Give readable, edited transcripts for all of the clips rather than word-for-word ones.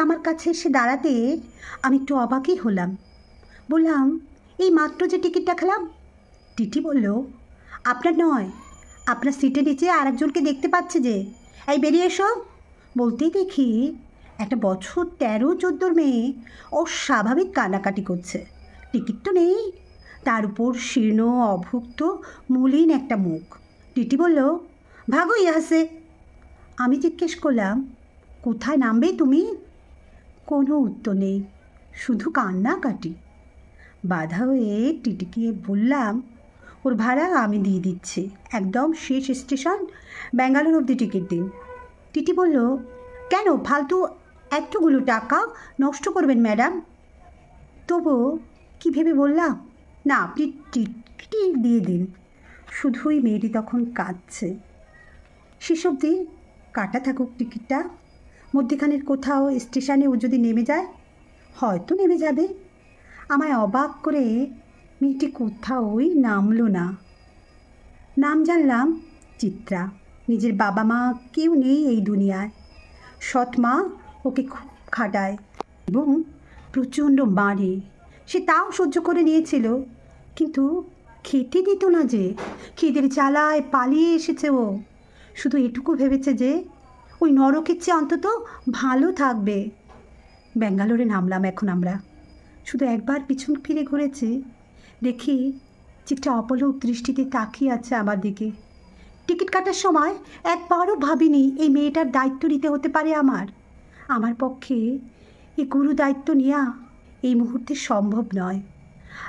আমার কাছে এসে দাঁড়াতে আমি একটু অবাকই হলাম। বললাম, এই মাত্র যে টিকিট দেখালাম। টিটি বলল, আপনার নয়, আপনার সিটের নিচে আর একজনকে দেখতে পাচ্ছে যে, এই বেরিয়ে এসো। বলতেই দেখি একটা বছর 13-14 মেয়ে অস্বাভাবিক কান্নাকাটি করছে। টিকিট তো নেই, তার উপর শীর্ণ অভুক্ত মলিন একটা মুখ। টিটি বলল, ভাগো ইহাসে। আমি জিজ্ঞেস করলাম, কোথায় নামবে তুমি? কোনো উত্তর নেই, শুধু কান্নাকাটি। বাধা হয়ে টিটিকে বললাম, ওর ভাড়া আমি দিয়ে দিচ্ছি, একদম শেষ স্টেশন ব্যাঙ্গালোর অবধি টিকিট দিন। টিটি বলল, কেন ফালতু এতগুলো টাকা নষ্ট করবেন ম্যাডাম? তবু কী ভেবে বললাম, না আপনি টিকিটই দিয়ে দিন। শুধুই মেয়েটি তখন কাঁদছে। সেসব দিন কাটা থাকুক টিকিটটা, মধ্যেখানের কোথাও স্টেশনে ও যদি নেমে যায়, হয়তো নেমে যাবে। আমায় অবাক করে মেয়েটি কোথাওই নামলো না। নাম জানলাম চিত্রা। নিজের বাবা মা কেউ নেই এই দুনিয়ায়। সৎ মা ওকে খুব খাটায় এবং প্রচণ্ড মারে। সে তাও সহ্য করে নিয়েছিল, কিন্তু খেতে দিত না যে। খিদের জ্বালায় পালিয়ে এসেছে ও। শুধু এটুকু ভেবেছে যে ওই নরকের চেয়ে অন্তত ভালো থাকবে। ব্যাঙ্গালোরে নামলাম এখন আমরা। শুধু একবার পিছন ফিরে ঘুরেছি, দেখি চিত্রা অপলক দৃষ্টিতে তাকিয়ে আছে আমার দিকে। টিকিট কাটার সময় একবারও ভাবিনি এই মেয়েটার দায়িত্ব নিতে হতে পারে আমার পক্ষে এই গুরু দায়িত্ব নেওয়া এই মুহূর্তে সম্ভব নয়।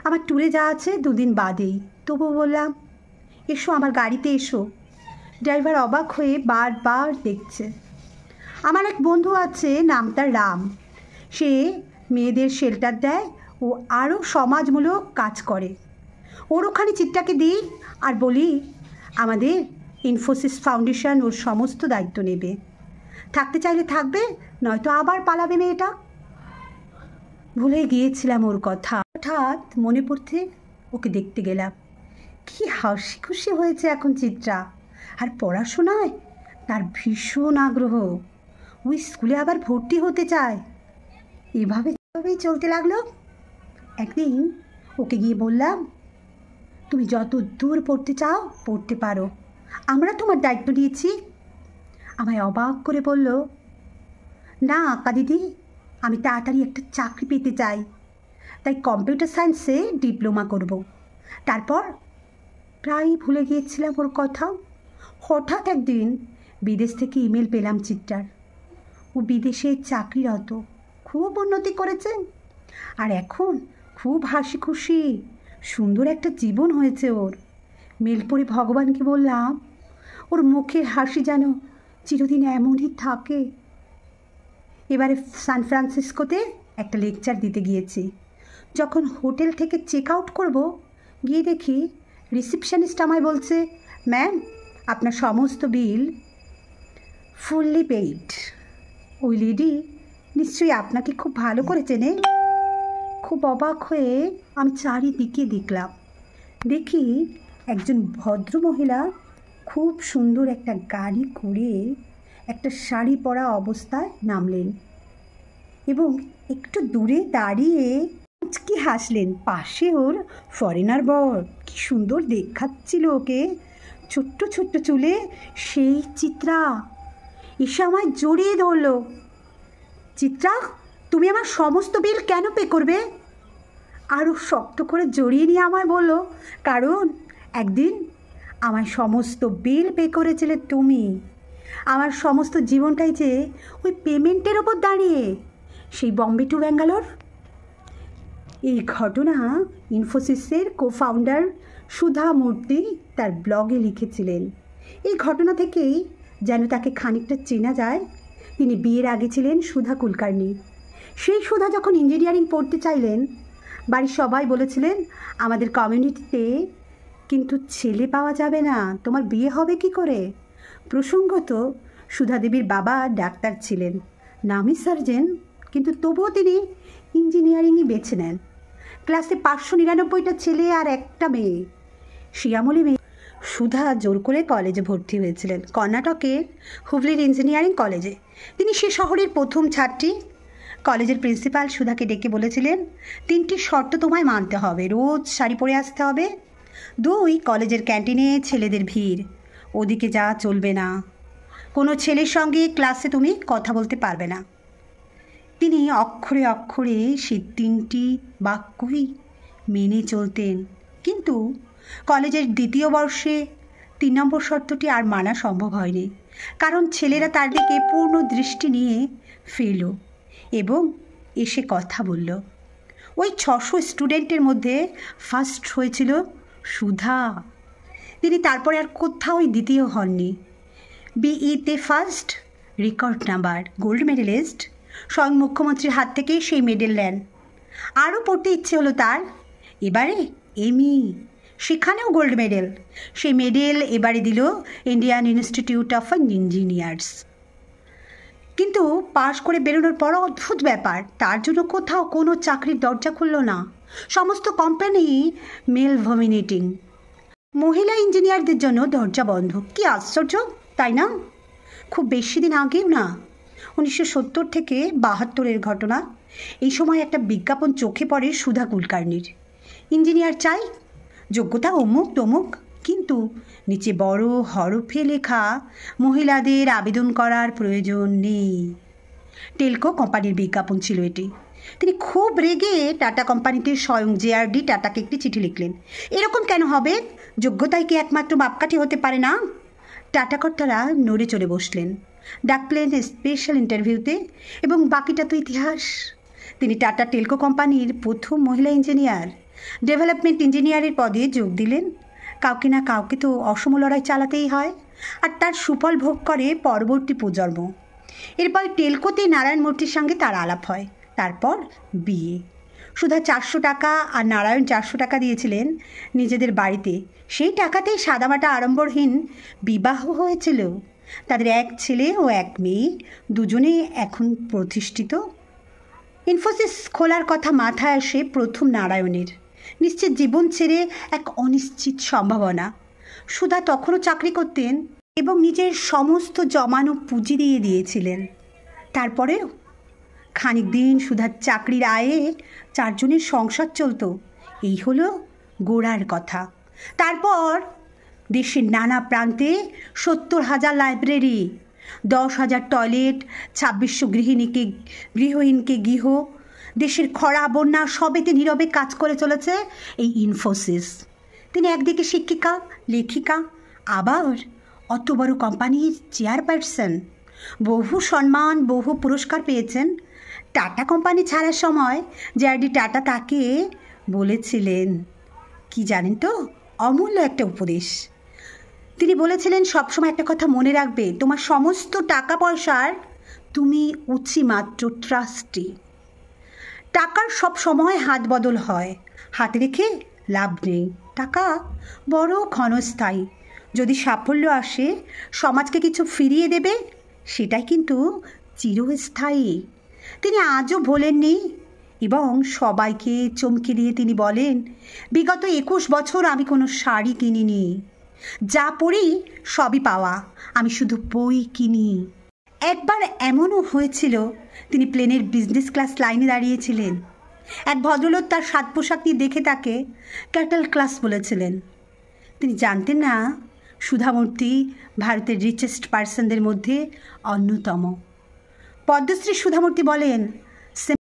আমার ট্যুরে যাওয়া আছে 2 দিন বাদেই। তবুও বললাম, এসো আমার গাড়িতে এসো। ড্রাইভার অবাক হয়ে বারবার দেখছে। আমার এক বন্ধু আছে, নাম তার রাম। সে মেয়েদের শেল্টার দেয় ও আরও সমাজমূলক কাজ করে। ওর ওখানে চিত্রাকে দিই আর বলি, আমাদের ইনফোসিস ফাউন্ডেশন ওর সমস্ত দায়িত্ব নেবে। থাকতে চাইলে থাকবে, নয়তো আবার পালাবে মেয়েটা। ভুলে গিয়েছিলাম ওর কথা। হঠাৎ মনে পড়তে ওকে দেখতে গেলাম। কি হাসি খুশি হয়েছে এখন চিত্রা। আর পড়াশোনায় তার ভীষণ আগ্রহ। ওই স্কুলে আবার ভর্তি হতে চায়। এভাবেই চলতে লাগলো। একদিন ওকে গিয়ে বললাম, তুমি যত দূর পড়তে চাও পড়তে পারো, আমরা তোমার দায়িত্ব নিয়েছি। আমায় অবাক করে বলল, না আঁকা দিদি, আমি তাড়াতাড়ি একটা চাকরি পেতে চাই, তাই কম্পিউটার সায়েন্সে ডিপ্লোমা করব। তারপর প্রায়ই ভুলে গিয়েছিলাম ওর কথা। হঠাৎ একদিন বিদেশ থেকে ইমেল পেলাম চিত্রার। ও বিদেশে চাকরিরত, খুব উন্নতি করেছে, আর এখন খুব হাসি খুশি সুন্দর একটা জীবন হয়েছে ওর। মেল পড়ে ভগবানকে বললাম, ওর মুখের হাসি যেন চিরদিন এমনই থাকে। এবারে সান ফ্রান্সিসকোতে একটা লেকচার দিতে গিয়েছি। যখন হোটেল থেকে চেক আউট করবো, গিয়ে দেখি রিসিপশনিস্ট আমায় বলছে, ম্যাম আপনার সমস্ত বিল ফুললি পেইড। ওই লেডি নিশ্চয়ই আপনাকে খুব ভালো করে চেনে। খুব অবাক হয়ে আমি চারিদিকে দেখলাম। দেখি একজন ভদ্রমহিলা খুব সুন্দর একটা গাড়ি করে একটা শাড়ি পরা অবস্থায় নামলেন এবং একটু দূরে দাঁড়িয়ে কি হাসলেন। পাশে ওর ফরেনার বর, কি সুন্দর দেখাচ্ছিল ওকে, ছোট্ট ছোট্ট চুলে সেই চিত্রা। এসে আমায় জড়িয়ে ধরল, চিত্রা তুমি আমার সমস্ত বিল কেন পে করবে? আরও শক্ত করে জড়িয়ে নিয়ে আমায় বলল, কারণ একদিন আমার সমস্ত বিল পে করেছিলে তুমি। আমার সমস্ত জীবনটাই যে ওই পেমেন্টের ওপর দাঁড়িয়ে। সেই বম্বে টু ব্যাঙ্গালোর। এই ঘটনা ইনফোসিসের কোফাউন্ডার সুধা মূর্তি তার ব্লগে লিখেছিলেন। এই ঘটনা থেকেই যেন তাকে খানিকটা চেনা যায়। তিনি বিয়ের আগে ছিলেন সুধা কুলকার্নি। সেই সুধা যখন ইঞ্জিনিয়ারিং পড়তে চাইলেন, বাড়ির সবাই বলেছিলেন, আমাদের কমিউনিটিতে কিন্তু ছেলে পাওয়া যাবে না, তোমার বিয়ে হবে কি করে? প্রসঙ্গত সুধা দেবীর বাবা ডাক্তার ছিলেন, নামী সার্জেন, কিন্তু তবুও তিনি ইঞ্জিনিয়ারিংই বেছে নেন। ক্লাসে 599টা ছেলে আর একটা মেয়ে। শিয়ামলি মেয়ে। সুধা জোর করে কলেজে ভর্তি হয়েছিলেন, কর্ণাটকের হুবলির ইঞ্জিনিয়ারিং কলেজে। তিনি সে শহরের প্রথম ছাত্রী। কলেজের প্রিন্সিপাল সুধাকে ডেকে বলেছিলেন 3টি শর্ত তোমায় মানতে হবে। রোজ শাড়ি পরে আসতে হবে। 2, কলেজের ক্যান্টিনে ছেলেদের ভিড়, ওদিকে যা চলবে না। কোনো ছেলের সঙ্গে ক্লাসে তুমি কথা বলতে পারবে না। তিনি অক্ষরে অক্ষরে সেই 3টি বাক্যই মেনে চলতেন। কিন্তু কলেজের 2য় বর্ষে 3 নম্বর শর্তটি আর মানা সম্ভব হয়নি, কারণ ছেলেরা তার দিকে পূর্ণ দৃষ্টি নিয়ে ফিরল এবং এসে কথা বলল। ওই 600 স্টুডেন্টের মধ্যে ফার্স্ট হয়েছিল সুধা। তিনি তারপরে আর কোথাও 2য় হননি। বিইতে first, record number, gold medalist. স্বয়ং মুখ্যমন্ত্রীর হাত থেকে সেই মেডেল নেন। আরও পড়তে ইচ্ছে হলো তার। এবারে এমই, সেখানেও গোল্ড মেডেল। সেই মেডেল এবারে দিল ইন্ডিয়ান ইনস্টিটিউট অফ ইঞ্জিনিয়ার্স। কিন্তু পাশ করে বেরোনোর পর অদ্ভুত ব্যাপার, তার জন্য কোথাও কোনো চাকরির দরজা খুলল না। সমস্ত কোম্পানি মেল ভমিনেটিং। মহিলা ইঞ্জিনিয়ারদের জন্য দরজা বন্ধ। কি আশ্চর্য, তাই না? খুব বেশি দিন আগেও না, 1970 থেকে 72-এর ঘটনা। এই সময় একটা বিজ্ঞাপন চোখে পড়ে সুধা কুলকার্নির। ইঞ্জিনিয়ার চাই, যোগ্যতা অমুক তমুক, কিন্তু নিচে বড় হরফে লেখা মহিলাদের আবেদন করার প্রয়োজন নেই। টেলকো কোম্পানির বিজ্ঞাপন ছিল এটি। তিনি খুব রেগে টাটা কোম্পানিতে স্বয়ং জেআরডি টাটাকে একটি চিঠি লিখলেন। এরকম কেন হবে? যোগ্যতাই কি একমাত্র মাপকাঠি হতে পারে না? টাটা কর্তারা নড়ে চড়ে বসলেন, ডাকলেন স্পেশাল ইন্টারভিউতে, এবং বাকিটা তো ইতিহাস। তিনি টাটা টেলকো কোম্পানির প্রথম মহিলা ইঞ্জিনিয়ার। ডেভেলপমেন্ট ইঞ্জিনিয়ারের পদে যোগ দিলেন। কাউকে না কাউকে তো অসম লড়াই চালাতেই হয়, আর তার সুফল ভোগ করে পরবর্তী প্রজন্ম। এরপর টেলকোতে নারায়ণ মূর্তির সঙ্গে তার আলাপ হয়। তারপর বিয়ে। সুধা 400 টাকা আর নারায়ণ 400 টাকা দিয়েছিলেন নিজেদের বাড়িতে। সেই টাকাতেই সাদামাটা আড়ম্বরহীন বিবাহ হয়েছিল। তাদের 1 ছেলে ও 1 মেয়ে, দুজনে এখন প্রতিষ্ঠিত। ইনফোসিস খোলার কথা মাথায় আসে প্রথম নারায়ণের। নিশ্চিত জীবন ছেড়ে এক অনিশ্চিত সম্ভাবনা। সুধা তখনও চাকরি করতেন এবং নিজের সমস্ত জমানো পুঁজি দিয়ে দিয়েছিলেন। তারপরেও খানিক দিন সুধার চাকরির আয়ে 4 জনের সংসার চলত। এই হলো গোড়ার কথা। তারপর দেশের নানা প্রান্তে 70,000 লাইব্রেরি, 10,000 টয়লেট, 2600 গৃহহীনকে গৃহ। দেশের খরা বন্যা সবেতে নীরবে কাজ করে চলেছে এই ইনফোসিস। তিনি একদিকে শিক্ষিকা, লেখিকা, আবার অত বড় কোম্পানির চেয়ারপারসন। বহু সম্মান, বহু পুরস্কার পেয়েছেন। টাটা কোম্পানি ছাড়ার সময় জেআরডি টাটা তাকে বলেছিলেন কি জানেন তো? অমূল্য একটা উপদেশ। তিনি বলেছিলেন, সবসময় একটা কথা মনে রাখবে, তোমার সমস্ত টাকা পয়সার তুমি উচি মাত্র ট্রাস্টি। টাকার সব সময় হাত বদল হয়, হাতে রেখে লাভ নেই। টাকা বড় ক্ষণস্থায়ী। যদি সাফল্য আসে, সমাজকে কিছু ফিরিয়ে দেবে, সেটাই কিন্তু চিরস্থায়ী। তিনি আজও ভোলেননি এবং সবাইকে চমকে দিয়ে তিনি বলেন, বিগত 21 বছর আমি কোনো শাড়ি কিনিনি। যা পড়ি সবই পাওয়া, আমি শুধু বই কিনি। একবার এমনও হয়েছিল, তিনি প্লেনের বিজনেস ক্লাস লাইনে দাঁড়িয়েছিলেন। এক ভদ্রলোক তার সাজ পোশাক নিয়ে দেখে তাকে ক্যাটল ক্লাস বলেছিলেন। তিনি জানতেন না সুধামূর্তি ভারতের রিচেস্ট পার্সনদের মধ্যে অন্যতম। পদ্মশ্রী সুধামূর্তি বলেন,